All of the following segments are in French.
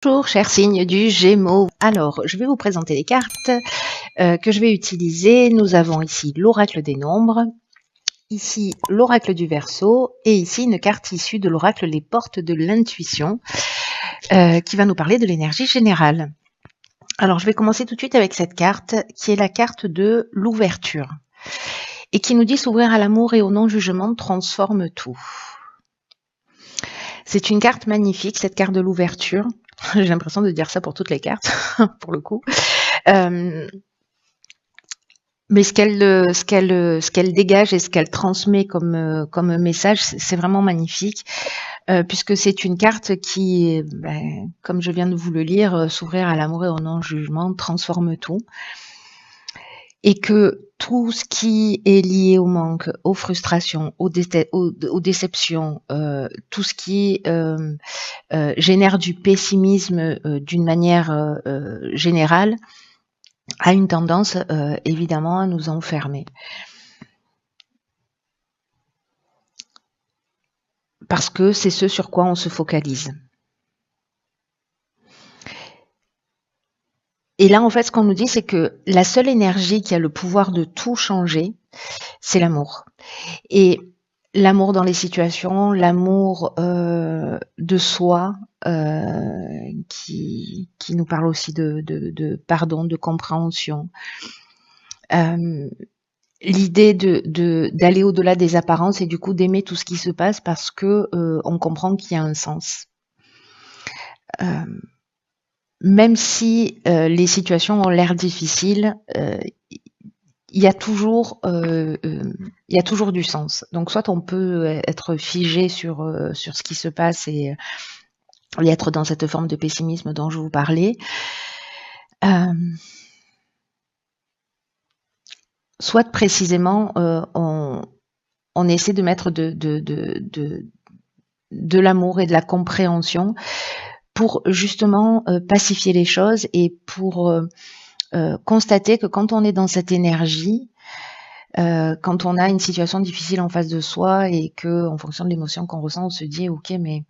Bonjour, chers signes du Gémeaux. Alors, je vais vous présenter les cartes que je vais utiliser. Nous avons ici l'oracle des nombres, ici l'oracle du Verseau et ici une carte issue de l'oracle Les portes de l'intuition qui va nous parler de l'énergie générale. Alors, je vais commencer tout de suite avec cette carte qui est la carte de l'ouverture et qui nous dit s'ouvrir à l'amour et au non-jugement transforme tout. C'est une carte magnifique, cette carte de l'ouverture. J'ai l'impression de dire ça pour toutes les cartes, pour le coup. Mais ce qu'elle dégage et ce qu'elle transmet comme message, c'est vraiment magnifique, puisque c'est une carte qui, comme je viens de vous le lire, s'ouvrir à l'amour et au non-jugement transforme tout. Et que tout ce qui est lié au manque, aux frustrations, aux déceptions, tout ce qui génère du pessimisme d'une manière générale, a une tendance évidemment à nous enfermer. Parce que c'est ce sur quoi on se focalise. Et là, en fait, ce qu'on nous dit, c'est que la seule énergie qui a le pouvoir de tout changer, c'est l'amour. Et l'amour dans les situations, l'amour de soi, qui nous parle aussi de pardon, de compréhension. L'idée d'aller au-delà des apparences et du coup d'aimer tout ce qui se passe parce que on comprend qu'il y a un sens. Même si les situations ont l'air difficiles, il y a toujours du sens. Donc soit on peut être figé sur ce qui se passe et être dans cette forme de pessimisme dont je vous parlais. Soit précisément on essaie de mettre de l'amour et de la compréhension pour justement pacifier les choses et pour constater que quand on est dans cette énergie, quand on a une situation difficile en face de soi et que, en fonction de l'émotion qu'on ressent, on se dit ok, mais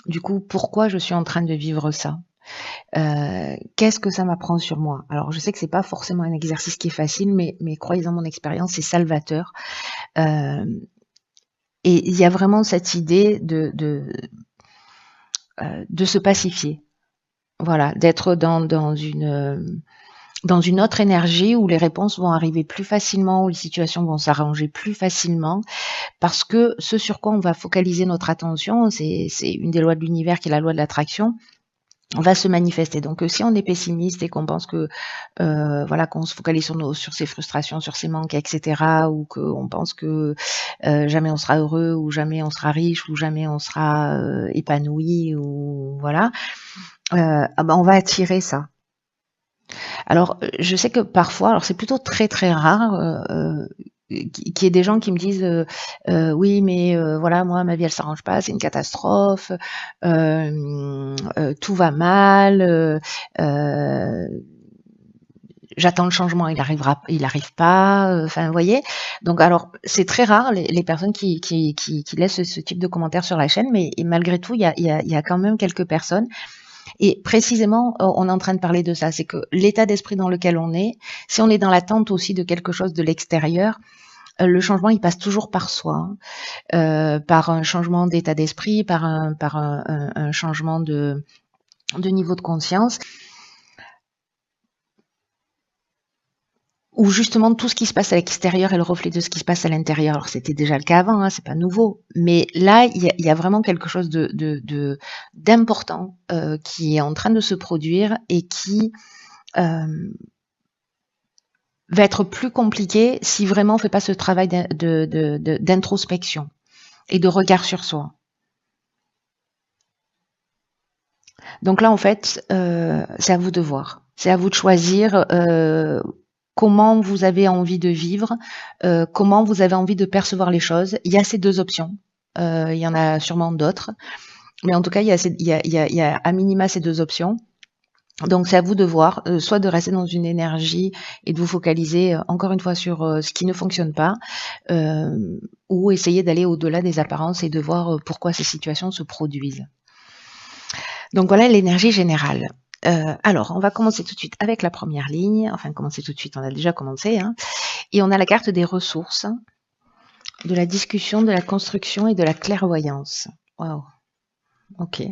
du coup, pourquoi je suis en train de vivre ça ? Qu'est-ce que ça m'apprend sur moi ? Alors, je sais que c'est pas forcément un exercice qui est facile, mais croyez-en mon expérience, c'est salvateur. Et il y a vraiment cette idée de se pacifier. Voilà, d'être dans une autre énergie où les réponses vont arriver plus facilement, où les situations vont s'arranger plus facilement, parce que ce sur quoi on va focaliser notre attention, c'est une des lois de l'univers qui est la loi de l'attraction, va se manifester. Donc si on est pessimiste et qu'on pense que qu'on se focalise sur ses frustrations, sur ses manques, etc., ou qu'on pense que jamais on sera heureux, ou jamais on sera riche, ou jamais on sera épanoui, ou voilà, on va attirer ça. Alors, je sais que parfois, alors c'est plutôt très très rare qu'il y ait des gens qui me disent oui, mais voilà, moi ma vie elle s'arrange pas, c'est une catastrophe, tout va mal, j'attends le changement, il arrive pas, enfin vous voyez. Donc alors c'est très rare les personnes qui laissent ce type de commentaires sur la chaîne, mais malgré tout il y a quand même quelques personnes. Et précisément, on est en train de parler de ça, c'est que l'état d'esprit dans lequel on est, si on est dans l'attente aussi de quelque chose de l'extérieur, le changement, il passe toujours par soi, par un changement d'état d'esprit, par un changement de niveau de conscience, où justement tout ce qui se passe à l'extérieur est le reflet de ce qui se passe à l'intérieur. Alors c'était déjà le cas avant, hein, c'est pas nouveau, mais là il y a vraiment quelque chose d'important qui est en train de se produire et qui va être plus compliqué si vraiment on fait pas ce travail d'introspection et de regard sur soi. Donc là en fait c'est à vous de voir, c'est à vous de choisir comment vous avez envie de vivre, comment vous avez envie de percevoir les choses. Il y a ces deux options. Il y en a sûrement d'autres. Mais en tout cas, il y a à minima ces deux options. Donc, c'est à vous de voir, soit de rester dans une énergie et de vous focaliser encore une fois sur ce qui ne fonctionne pas, ou essayer d'aller au-delà des apparences et de voir pourquoi ces situations se produisent. Donc voilà l'énergie générale. Alors, on va commencer tout de suite avec la première ligne. Enfin, commencer tout de suite, on a déjà commencé. Hein. Et on a la carte des ressources, de la discussion, de la construction et de la clairvoyance. Waouh. Ok.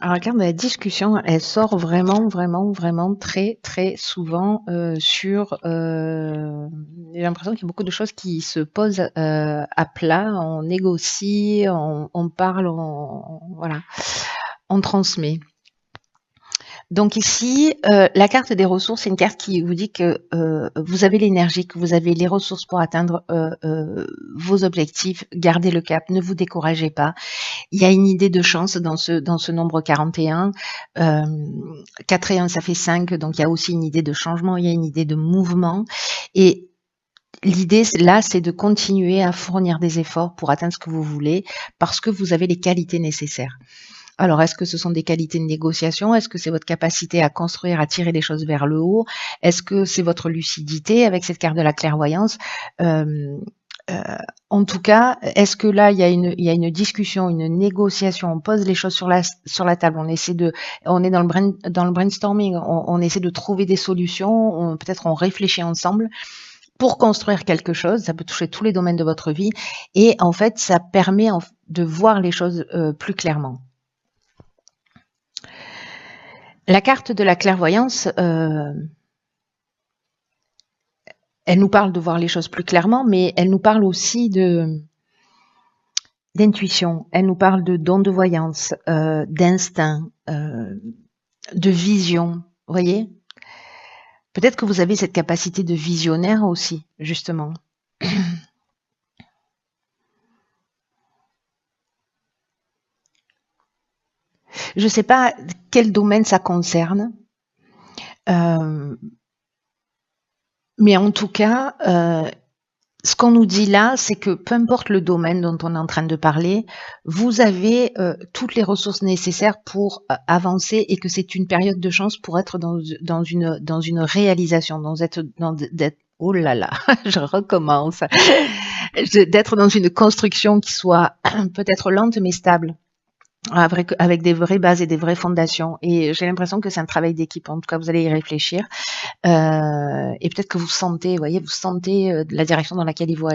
Alors la carte de la discussion, elle sort vraiment très très souvent sur. J'ai l'impression qu'il y a beaucoup de choses qui se posent à plat. On négocie, on parle, voilà, on transmet. Donc ici, la carte des ressources, c'est une carte qui vous dit que vous avez l'énergie, que vous avez les ressources pour atteindre vos objectifs. Gardez le cap, ne vous découragez pas. Il y a une idée de chance dans ce nombre 41. 4 et 1, ça fait 5, donc il y a aussi une idée de changement, il y a une idée de mouvement. Et l'idée, là, c'est de continuer à fournir des efforts pour atteindre ce que vous voulez, parce que vous avez les qualités nécessaires. Alors, est-ce que ce sont des qualités de négociation? Est-ce que c'est votre capacité à construire, à tirer les choses vers le haut? Est-ce que c'est votre lucidité avec cette carte de la clairvoyance? En tout cas, est-ce que là, il y a une discussion, une négociation, on pose les choses sur la table, on est dans le brainstorming, on essaie de trouver des solutions, peut-être on réfléchit ensemble pour construire quelque chose, ça peut toucher tous les domaines de votre vie, et en fait, ça permet de voir les choses plus clairement. La carte de la clairvoyance, elle nous parle de voir les choses plus clairement, mais elle nous parle aussi d'intuition, elle nous parle de don de voyance, d'instinct, de vision, vous voyez? Peut-être que vous avez cette capacité de visionnaire aussi, justement. Je ne sais pas quel domaine ça concerne, mais en tout cas, ce qu'on nous dit là, c'est que peu importe le domaine dont on est en train de parler, vous avez toutes les ressources nécessaires pour avancer et que c'est une période de chance pour être dans une réalisation, oh là là, je recommence, d'être dans une construction qui soit peut-être lente mais stable. Avec des vraies bases et des vraies fondations. Et j'ai l'impression que c'est un travail d'équipe. En tout cas, vous allez y réfléchir. Et peut-être que vous sentez, vous sentez la direction dans laquelle il faut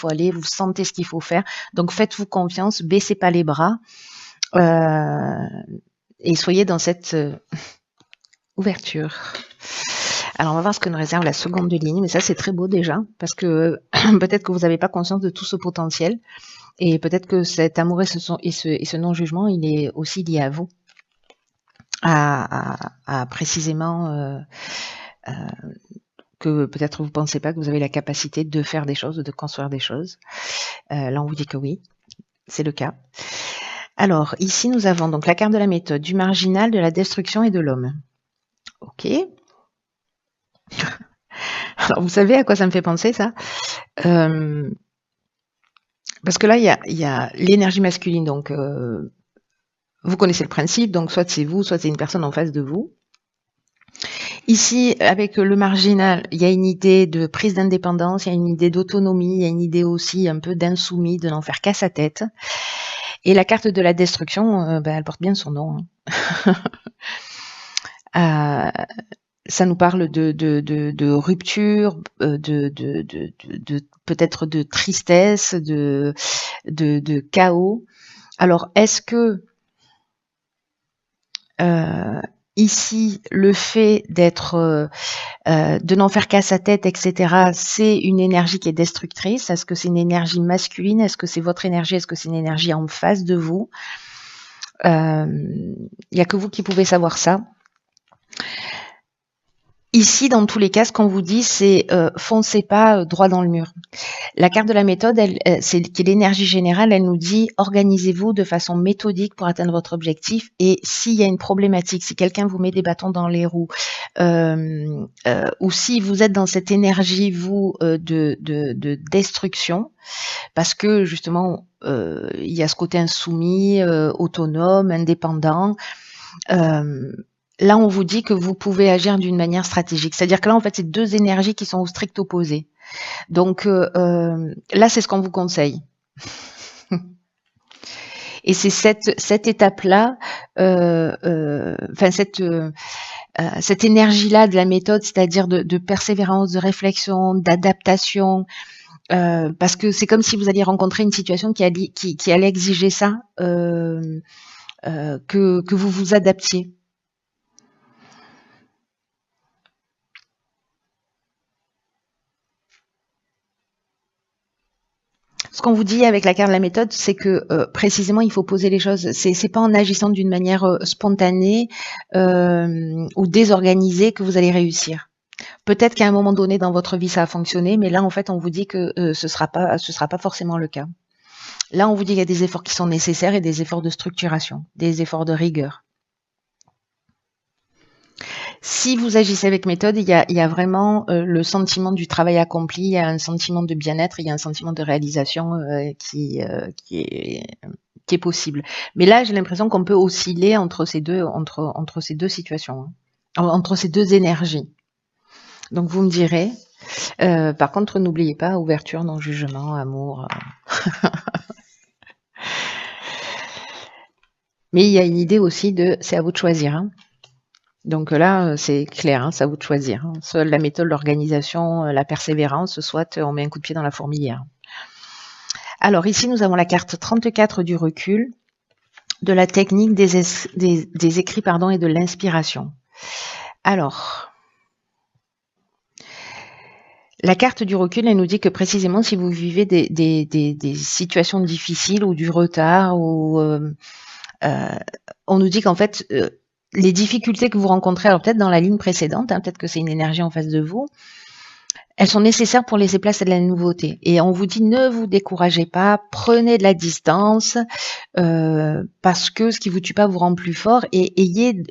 aller, vous sentez ce qu'il faut faire. Donc faites-vous confiance, baissez pas les bras et soyez dans cette ouverture. Alors on va voir ce que nous réserve la seconde ligne, mais ça c'est très beau déjà, parce que peut-être que vous n'avez pas conscience de tout ce potentiel. Et peut-être que cet amour et ce non-jugement, il est aussi lié à vous, à précisément que peut-être vous ne pensez pas que vous avez la capacité de faire des choses, de construire des choses. Là, on vous dit que oui, c'est le cas. Alors, ici, nous avons donc la carte de la méthode, du marginal, de la destruction et de l'homme. Ok. Alors, vous savez à quoi ça me fait penser, ça? Parce que là, il y a l'énergie masculine, donc vous connaissez le principe, donc soit c'est vous, soit c'est une personne en face de vous. Ici, avec le marginal, il y a une idée de prise d'indépendance, il y a une idée d'autonomie, il y a une idée aussi un peu d'insoumis, de n'en faire qu'à sa tête. Et la carte de la destruction, elle porte bien son nom. Hein. Ça nous parle de rupture, de peut-être de tristesse, de chaos. Alors, est-ce que ici, le fait d'être, de n'en faire qu'à sa tête, etc., c'est une énergie qui est destructrice? Est-ce que c'est une énergie masculine? Est-ce que c'est votre énergie? Est-ce que c'est une énergie en face de vous? Il n'y a que vous qui pouvez savoir ça. Ici, dans tous les cas, ce qu'on vous dit, c'est foncez pas droit dans le mur. La carte de la méthode, c'est qui est l'énergie générale, elle nous dit organisez-vous de façon méthodique pour atteindre votre objectif. Et s'il y a une problématique, si quelqu'un vous met des bâtons dans les roues, ou si vous êtes dans cette énergie vous de destruction, parce que justement il y a ce côté insoumis, autonome, indépendant. Là, on vous dit que vous pouvez agir d'une manière stratégique. C'est-à-dire que là, en fait, c'est deux énergies qui sont au strict opposé. Donc là, c'est ce qu'on vous conseille. Et c'est cette étape-là, enfin cette énergie-là de la méthode, c'est-à-dire de persévérance, de réflexion, d'adaptation, parce que c'est comme si vous alliez rencontrer une situation qui allait exiger ça, que vous vous adaptiez. Ce qu'on vous dit avec la carte de la méthode, c'est que précisément, il faut poser les choses. C'est pas en agissant d'une manière spontanée ou désorganisée que vous allez réussir. Peut-être qu'à un moment donné dans votre vie, ça a fonctionné, mais là, en fait, on vous dit que ce sera pas forcément le cas. Là, on vous dit qu'il y a des efforts qui sont nécessaires et des efforts de structuration, des efforts de rigueur. Si vous agissez avec méthode, il y a vraiment le sentiment du travail accompli, il y a un sentiment de bien-être, il y a un sentiment de réalisation qui est possible. Mais là, j'ai l'impression qu'on peut osciller entre ces deux situations, hein, entre ces deux énergies. Donc vous me direz. Par contre, n'oubliez pas, ouverture, non-jugement, amour. Mais il y a une idée aussi c'est à vous de choisir. Hein. Donc là, c'est clair, hein, c'est à vous de choisir. Hein. Soit la méthode, l'organisation, la persévérance, soit on met un coup de pied dans la fourmilière. Alors ici, nous avons la carte 34 du recul, de la technique des écrits et de l'inspiration. Alors, la carte du recul, elle nous dit que précisément si vous vivez des situations difficiles ou du retard, ou on nous dit qu'en fait, les difficultés que vous rencontrez, alors peut-être dans la ligne précédente, hein, peut-être que c'est une énergie en face de vous, elles sont nécessaires pour laisser place à de la nouveauté. Et on vous dit, ne vous découragez pas, prenez de la distance, parce que ce qui vous tue pas vous rend plus fort, et ayez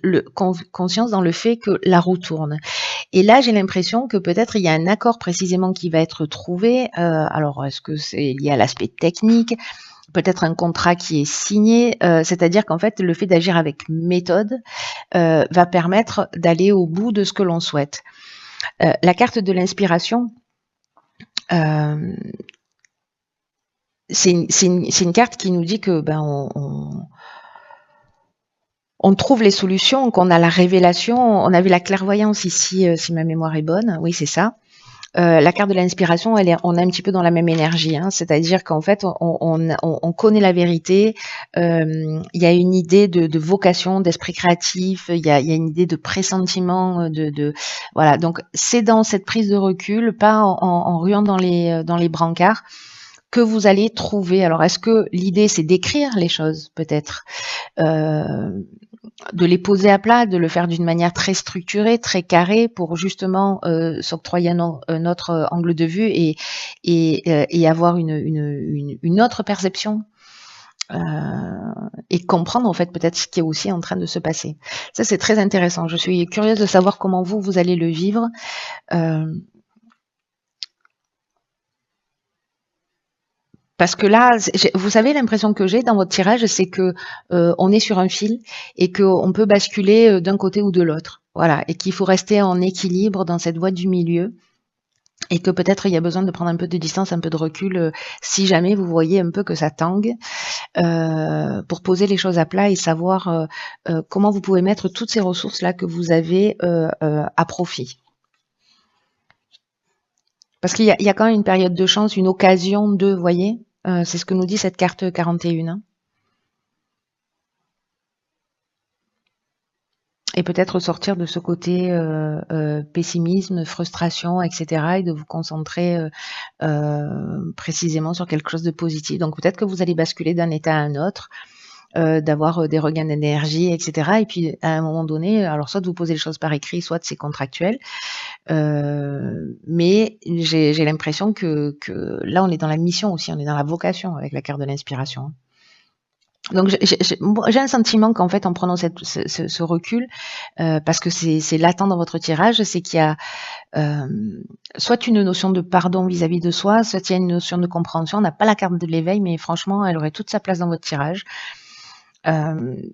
conscience dans le fait que la roue tourne. Et là, j'ai l'impression que peut-être il y a un accord précisément qui va être trouvé. Alors, est-ce que c'est lié à l'aspect technique ? Peut-être un contrat qui est signé, c'est-à-dire qu'en fait, le fait d'agir avec méthode va permettre d'aller au bout de ce que l'on souhaite. La carte de l'inspiration, c'est une carte qui nous dit que on trouve les solutions, qu'on a la révélation. On a vu la clairvoyance ici, si ma mémoire est bonne. Oui, c'est ça. La carte de l'inspiration, on est un petit peu dans la même énergie, hein, c'est-à-dire qu'en fait, on connaît la vérité. Il y a une idée de vocation, d'esprit créatif. Il y a une idée de pressentiment, voilà. Donc, c'est dans cette prise de recul, pas en ruant dans les brancards, que vous allez trouver. Alors, est-ce que l'idée, c'est d'écrire les choses, peut-être, de les poser à plat, de le faire d'une manière très structurée, très carrée, pour justement s'octroyer un autre angle de vue et avoir une autre perception et comprendre en fait peut-être ce qui est aussi en train de se passer. Ça, c'est très intéressant. Je suis curieuse de savoir comment vous allez le vivre. Parce que là, vous savez, l'impression que j'ai dans votre tirage, c'est que on est sur un fil et qu'on peut basculer d'un côté ou de l'autre. Voilà, et qu'il faut rester en équilibre dans cette voie du milieu, et que peut-être il y a besoin de prendre un peu de distance, un peu de recul, si jamais vous voyez un peu que ça tangue, pour poser les choses à plat et savoir comment vous pouvez mettre toutes ces ressources-là que vous avez à profit. Parce qu'il y a quand même une période de chance, une occasion de, vous voyez, c'est ce que nous dit cette carte 41. Hein. Et peut-être sortir de ce côté pessimisme, frustration, etc. et de vous concentrer précisément sur quelque chose de positif. Donc peut-être que vous allez basculer d'un état à un autre, d'avoir des regains d'énergie, etc. Et puis à un moment donné, alors soit vous posez les choses par écrit, soit c'est contractuel. Mais j'ai l'impression que là, on est dans la mission aussi, on est dans la vocation avec la carte de l'inspiration. Donc j'ai un sentiment qu'en fait, en prenant ce recul, parce que c'est latent dans votre tirage, c'est qu'il y a soit une notion de pardon vis-à-vis de soi, soit il y a une notion de compréhension. On n'a pas la carte de l'éveil, mais franchement, elle aurait toute sa place dans votre tirage. Il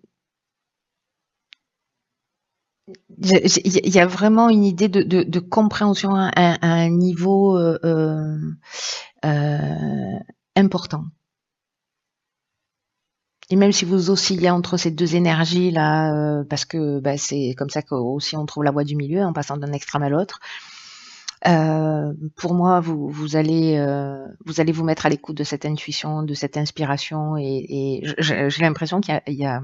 y a vraiment une idée de compréhension à un niveau important. Et même si vous oscillez entre ces 2 énergies-là, parce que, bah, c'est comme ça qu'aussi on trouve la voie du milieu en passant d'un extrême à l'autre. Pour moi, vous allez vous mettre à l'écoute de cette intuition, de cette inspiration et j'ai l'impression qu'il y a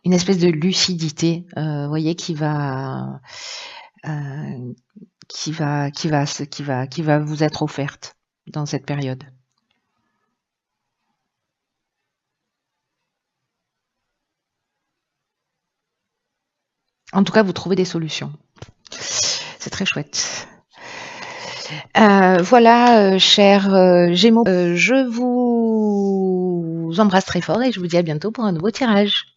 une espèce de lucidité, vous voyez, heu, qui va vous être offerte dans cette période. En tout cas, vous trouvez des solutions. C'est très chouette. Voilà, chers, Gémeaux, je vous embrasse très fort et je vous dis à bientôt pour un nouveau tirage.